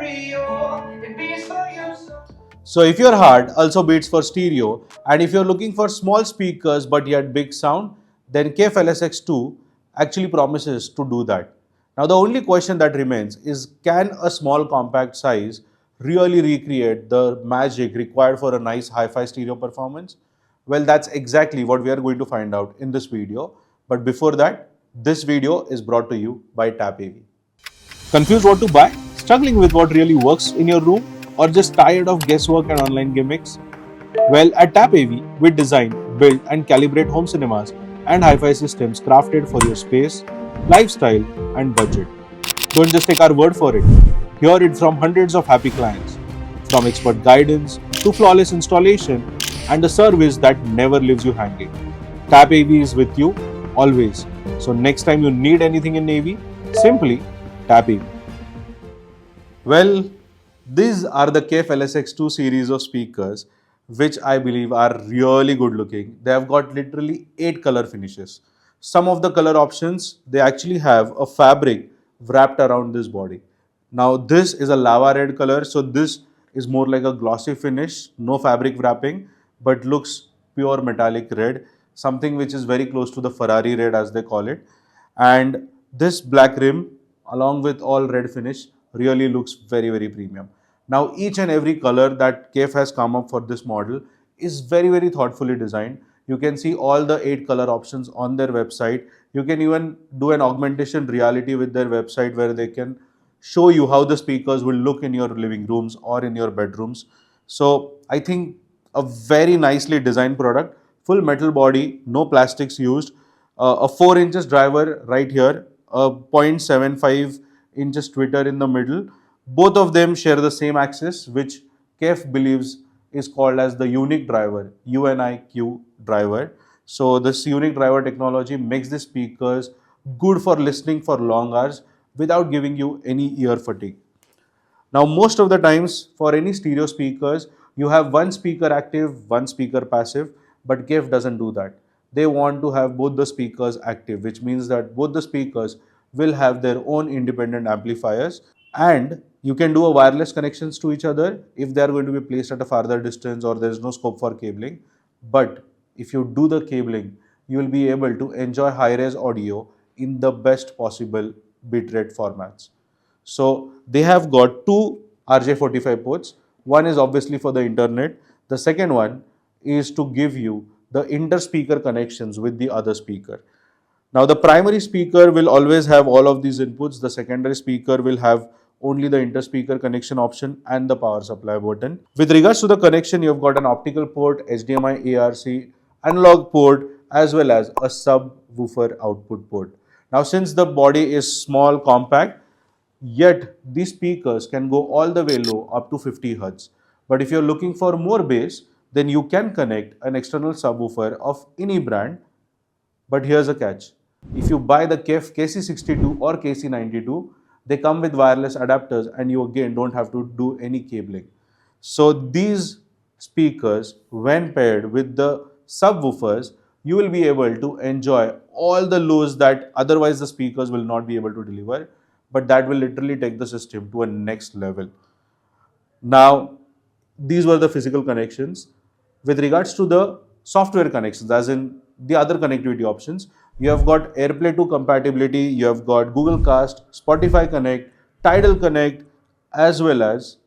stereo, it beats for you. So if your heart also beats for stereo, and if you're looking for small speakers but yet big sound, then KEF LSX II actually promises to do that. Now the only question that remains is, can a small compact size really recreate the magic required for a nice hi-fi stereo performance? Well, that's exactly what we are going to find out in this video. But before that, this video is brought to you by TAP-AV. Confused what to buy? Struggling with what really works in your room? Or just tired of guesswork and online gimmicks? Well, at TAP-AV, we design, build and calibrate home cinemas and hi-fi systems crafted for your space, lifestyle and budget. Don't just take our word for it. Hear it from hundreds of happy clients. From expert guidance to flawless installation and a service that never leaves you hanging. TAP-AV is with you always. So next time you need anything in AV, simply TAP-AV. Well, these are the KEF LSX II series of speakers, which I believe are really good looking. They have got literally 8 color finishes. Some of the color options, they actually have a fabric wrapped around this body. Now this is a lava red color, so this is more like a glossy finish, no fabric wrapping, but looks pure metallic red, something which is very close to the Ferrari red as they call it. And this black rim along with all red finish really looks very premium. Now each and every color that KEF has come up for this model is very thoughtfully designed. You can see all the 8 color options on their website. You can even do an augmentation reality with their website where they can show you how the speakers will look in your living rooms or in your bedrooms. So I think a very nicely designed product, full metal body, no plastics used, a 4 inches driver right here, a 0.75 inches tweeter in the middle. Both of them share the same axis, which KEF believes is called as the unique driver, Uni-Q driver. So this unique driver technology makes the speakers good for listening for long hours without giving you any ear fatigue. Now most of the times for any stereo speakers, you have one speaker active, one speaker passive, but KEF doesn't do that. They want to have both the speakers active, which means that both the speakers will have their own independent amplifiers, and you can do a wireless connections to each other if they are going to be placed at a farther distance or there is no scope for cabling. But if you do the cabling, you will be able to enjoy high-res audio in the best possible bitrate formats. So they have got 2 RJ45 ports. One is obviously for the internet. The second one is to give you the inter-speaker connections with the other speaker. Now the primary speaker will always have all of these inputs. The secondary speaker will have only the inter-speaker connection option and the power supply button. With regards to the connection, you've got an optical port, HDMI ARC, analog port, as well as a subwoofer output port. Now since the body is small, compact, yet these speakers can go all the way low up to 50 Hz. But if you're looking for more bass, then you can connect an external subwoofer of any brand. But here's a catch. If you buy the KEF KC62 or KC92, they come with wireless adapters and you again don't have to do any cabling. So these speakers, when paired with the subwoofers, you will be able to enjoy all the lows that otherwise the speakers will not be able to deliver, but that will literally take the system to a next level. Now, these were the physical connections. With regards to the software connections, as in the other connectivity options, you have got AirPlay 2 compatibility, you have got Google Cast, Spotify Connect, TIDAL Connect, as well as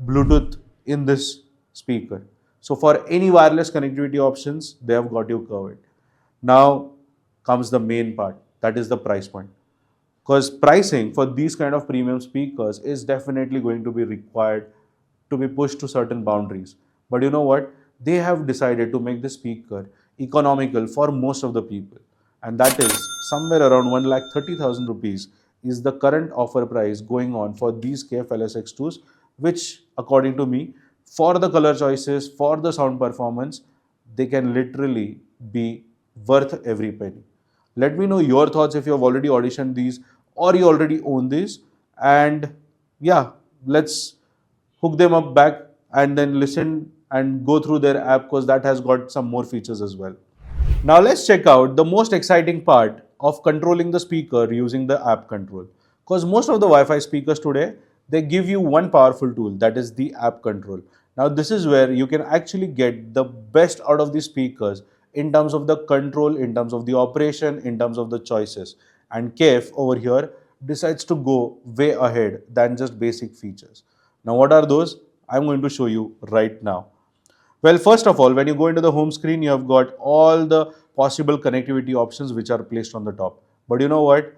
Bluetooth in this speaker. So for any wireless connectivity options, they have got you covered. Now comes the main part, that is the price point. Because pricing for these kind of premium speakers is definitely going to be required to be pushed to certain boundaries. But you know what? They have decided to make the speaker economical for most of the people. And that is somewhere around 1,30,000 rupees is the current offer price going on for these KEF LSX IIs, which according to me, for the color choices, for the sound performance, they can literally be worth every penny. Let me know your thoughts if you have already auditioned these or you already own these. And yeah, let's hook them up back and then listen and go through their app, because that has got some more features as well. Now let's check out the most exciting part of controlling the speaker using the app control. Because most of the Wi-Fi speakers today, they give you one powerful tool, that is the app control. Now this is where you can actually get the best out of the speakers in terms of the control, in terms of the operation, in terms of the choices. And KEF over here decides to go way ahead than just basic features. Now what are those? I'm going to show you right now. Well, first of all, when you go into the home screen, you have got all the possible connectivity options which are placed on the top. But you know what?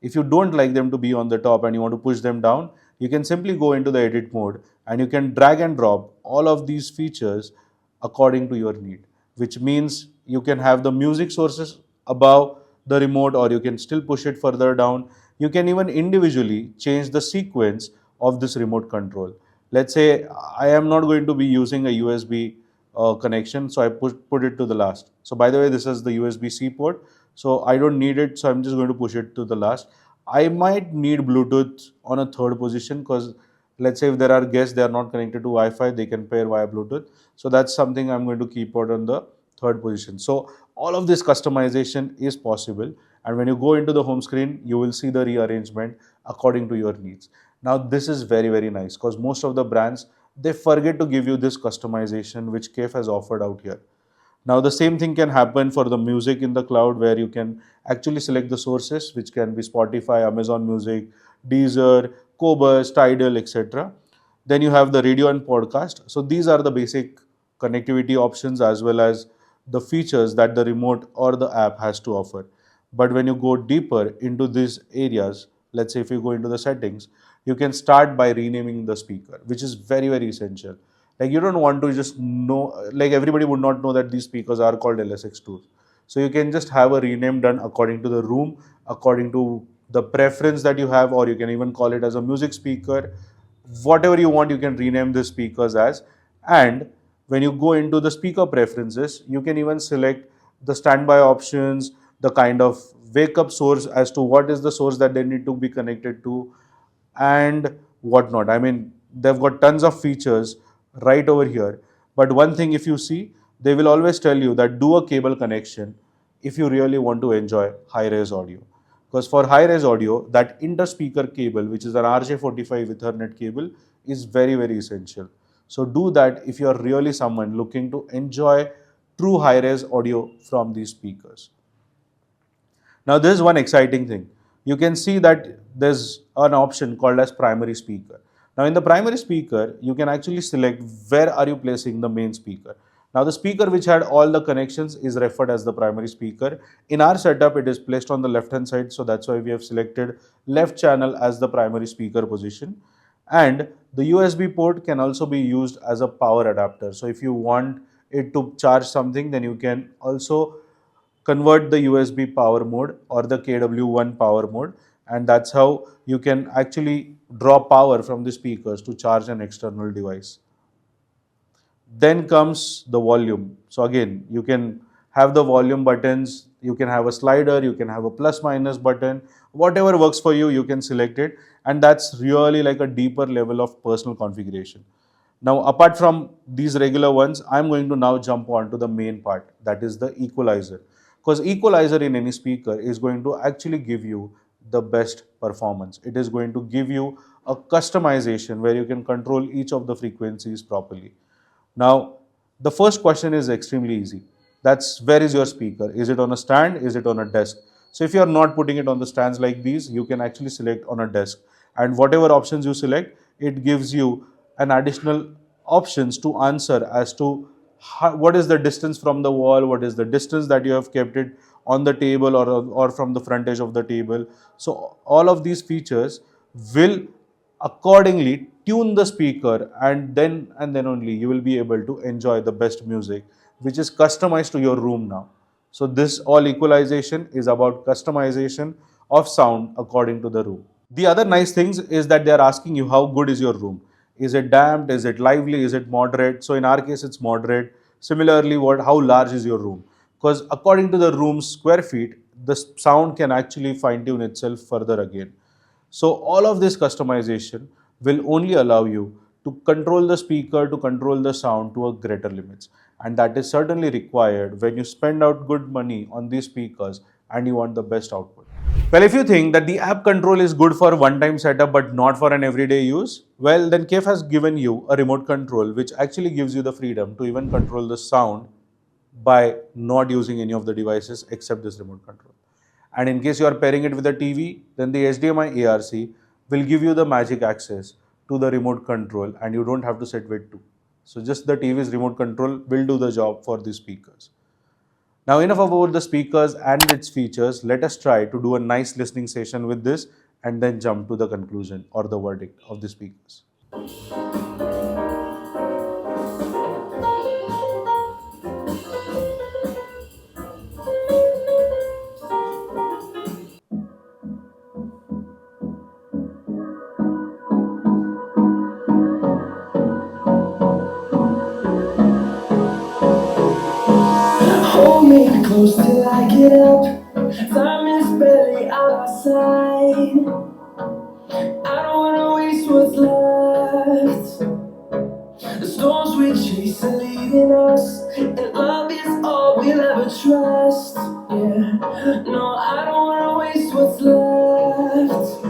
If you don't like them to be on the top and you want to push them down, you can simply go into the edit mode and you can drag and drop all of these features according to your need, which means you can have the music sources above the remote or you can still push it further down. You can even individually change the sequence of this remote control. Let's say I am not going to be using a USB connection, so I put it to the last. So by the way, this is the USB-C port, so I don't need it, so I'm just going to push it to the last. I might need Bluetooth on a third position because let's say if there are guests, they are not connected to Wi-Fi, they can pair via Bluetooth. So that's something I'm going to keep out on the third position. So all of this customization is possible, and when you go into the home screen, you will see the rearrangement according to your needs. Now this is very, very nice because most of the brands, they forget to give you this customization which KEF has offered out here. Now the same thing can happen for the music in the cloud, where you can actually select the sources, which can be Spotify, Amazon Music, Deezer, Qobuz, TIDAL, etc. Then you have the radio and podcast. So these are the basic connectivity options as well as the features that the remote or the app has to offer. But when you go deeper into these areas, let's say if you go into the settings, you can start by renaming the speaker, which is very, very essential. Like you don't want to just know, like everybody would not know that these speakers are called LSX2. So you can just have a rename done according to the room, according to the preference that you have, or you can even call it as a music speaker. Whatever you want, you can rename the speakers as. And when you go into the speaker preferences, you can even select the standby options, the kind of wake up source as to what is the source that they need to be connected to, and whatnot. I mean, they've got tons of features right over here. But one thing, if you see, they will always tell you that do a cable connection if you really want to enjoy high-res audio. Because for high-res audio, that inter-speaker cable, which is an RJ45 Ethernet cable, is very, very essential. So do that if you are really someone looking to enjoy true high-res audio from these speakers. Now this is one exciting thing. You can see that there's an option called as primary speaker. Now in the primary speaker, you can actually select where are you placing the main speaker. Now the speaker which had all the connections is referred as the primary speaker. In our setup, it is placed on the left hand side, so that's why we have selected left channel as the primary speaker position. And the USB port can also be used as a power adapter. So if you want it to charge something, then you can also convert the USB power mode or the KW1 power mode, and that's how you can actually draw power from the speakers to charge an external device. Then comes the volume. So again, you can have the volume buttons, you can have a slider, you can have a plus minus button, whatever works for you, you can select it, and that's really like a deeper level of personal configuration. Now, apart from these regular ones, I'm going to now jump on to the main part, that is the equalizer. Because equalizer in any speaker is going to actually give you the best performance. It is going to give you a customization where you can control each of the frequencies properly. Now, the first question is extremely easy. That's where is your speaker? Is it on a stand? Is it on a desk? So if you are not putting it on the stands like these, you can actually select on a desk. And whatever options you select, it gives you an additional options to answer as to what is the distance from the wall, what is the distance that you have kept it on the table or from the front edge of the table. So all of these features will accordingly tune the speaker, and then only you will be able to enjoy the best music which is customized to your room now. So this all equalization is about customization of sound according to the room. The other nice things is that they are asking you how good is your room. Is it damped? Is it lively? Is it moderate? So in our case, it's moderate. Similarly, how large is your room? Because according to the room's square feet, the sound can actually fine tune itself further again. So all of this customization will only allow you to control the speaker, to control the sound to a greater limits. And that is certainly required when you spend out good money on these speakers and you want the best output. Well, if you think that the app control is good for one-time setup but not for an everyday use, well, then KEF has given you a remote control which actually gives you the freedom to even control the sound by not using any of the devices except this remote control. And in case you are pairing it with a TV, then the HDMI ARC will give you the magic access to the remote control and you don't have to sit with two. So just the TV's remote control will do the job for the speakers. Now enough about the speakers and its features. Let us try to do a nice listening session with this and then jump to the conclusion or the verdict of the speakers. Hold me close till I get up. Time is barely on our side. I don't wanna waste what's left. The storms we chase are leading us, and love is all we'll ever trust. Yeah, no, I don't wanna waste what's left.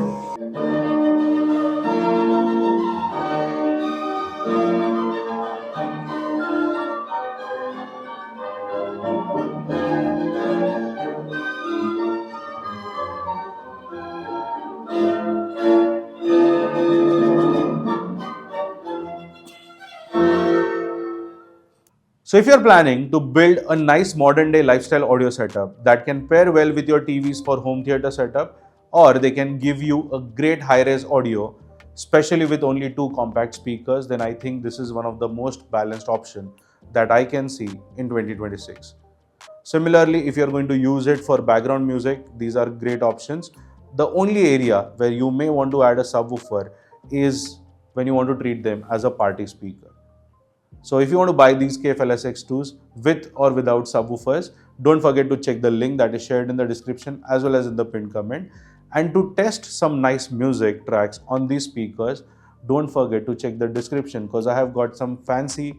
So if you're planning to build a nice modern day lifestyle audio setup that can pair well with your TVs for home theater setup, or they can give you a great high-res audio, especially with only two compact speakers, then I think this is one of the most balanced option that I can see in 2026. Similarly, if you're going to use it for background music, these are great options. The only area where you may want to add a subwoofer is when you want to treat them as a party speaker. So if you want to buy these KEF LSX2s with or without subwoofers, don't forget to check the link that is shared in the description as well as in the pinned comment. And to test some nice music tracks on these speakers, don't forget to check the description because I have got some fancy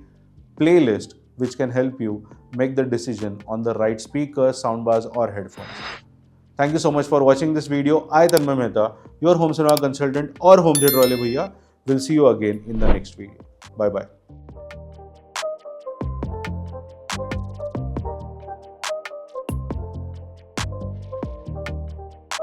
playlist which can help you make the decision on the right speakers, soundbars or headphones. Thank you so much for watching this video. I, Tanmay Mehta, your home cinema consultant or home theatre wale bhaiya, will see you again in the next video. Bye bye.